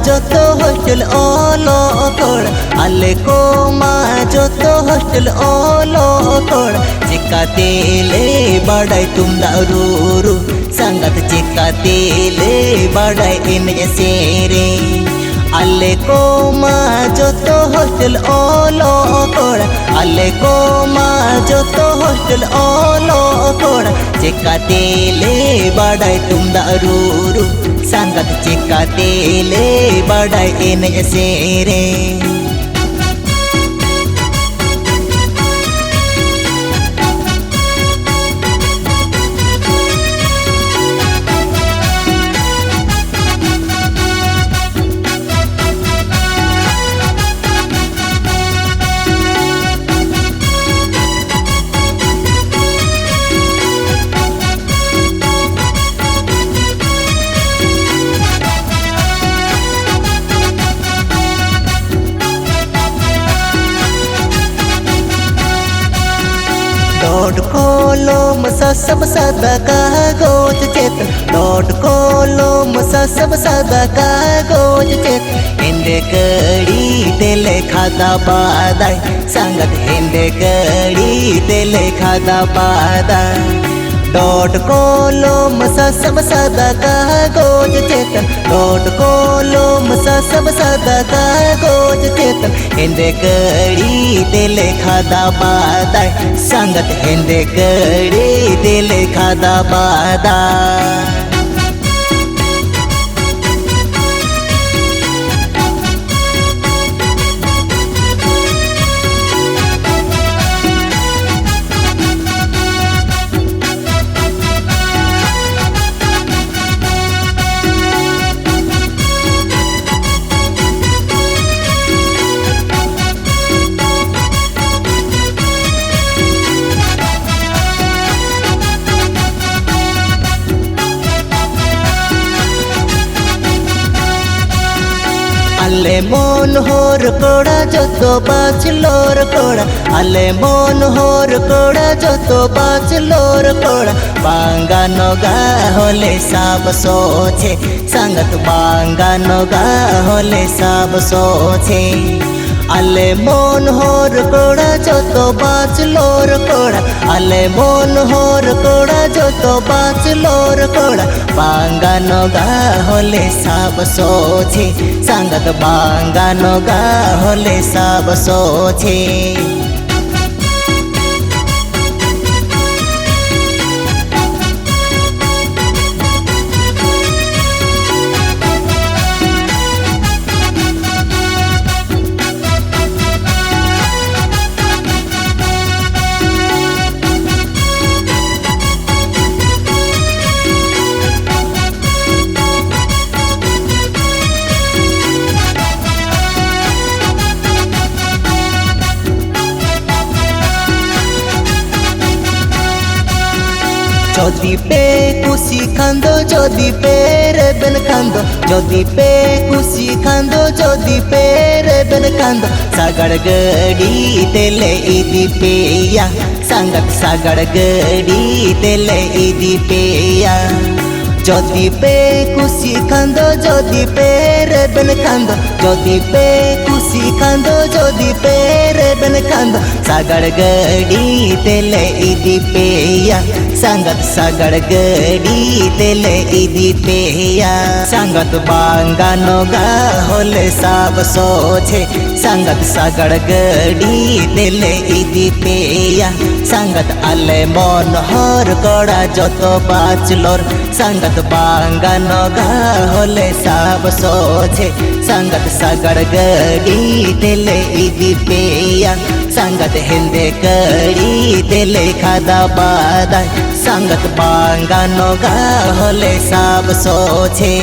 joto hostel olo kor ale ko ma joto hostel olo kor chikatele badai tumda ruru sangat chikatele badai ene sere alle ko ma joto hostel olo kor alle ko ma joto hostel olo kor chikatele badai tumda ruru sangat chikatele badai ene sere dot खोलो मसा सब सदा कागज चेत dot खोलो मसा सब सदा कागज चेत हिंदे कड़ी तेले खादा बादाय सांगत हिंदे कड़ी तेले खादा बादाय डॉट खोलो मसा सब सदा कागज चेत डॉट खोलो मसा सब सदा कागज चेत हिंदे कड़ी तेले खादा बादाय सांगत हिंदे कड़ी तेले खादा बादाय alle mon hor koda joto bachelor koda alle mon hor koda joto bachelor koda bangano ga hole sab soche sangat bangano ga hole sab soche alle mon hor koda joto bachelor koda alle mon hor koda joto bachelor koda bangano ga hole sab soche sangat bangano ga hole sab soche जदि पे खुशी खांदो जदि पे Ray-Ban खांदो जदि पे खुशी खांदो जदि पे Ray-Ban खांदो सागड़ गड़ी तेले इदी पेया संगत सागड़ गड़ी तेले इदी पेया जदि पे खुशी खांदो जदि पे रेबन खांदो जदि पे खुशी खांदो जदि पे रेबन खांदो सागड़ गड़ी तेले इदी पेया sangat sagar gadi tele idi peya sangat bangano ga hole sab soche sangat sagar gadi tele idi peya sangat ale mon hor koda joto bachelor sangat bangano ga hole sab soche sangat sagar gadi tele idi peya sangat hinde kadi tele khada baday sangat bangano ga hole sab soche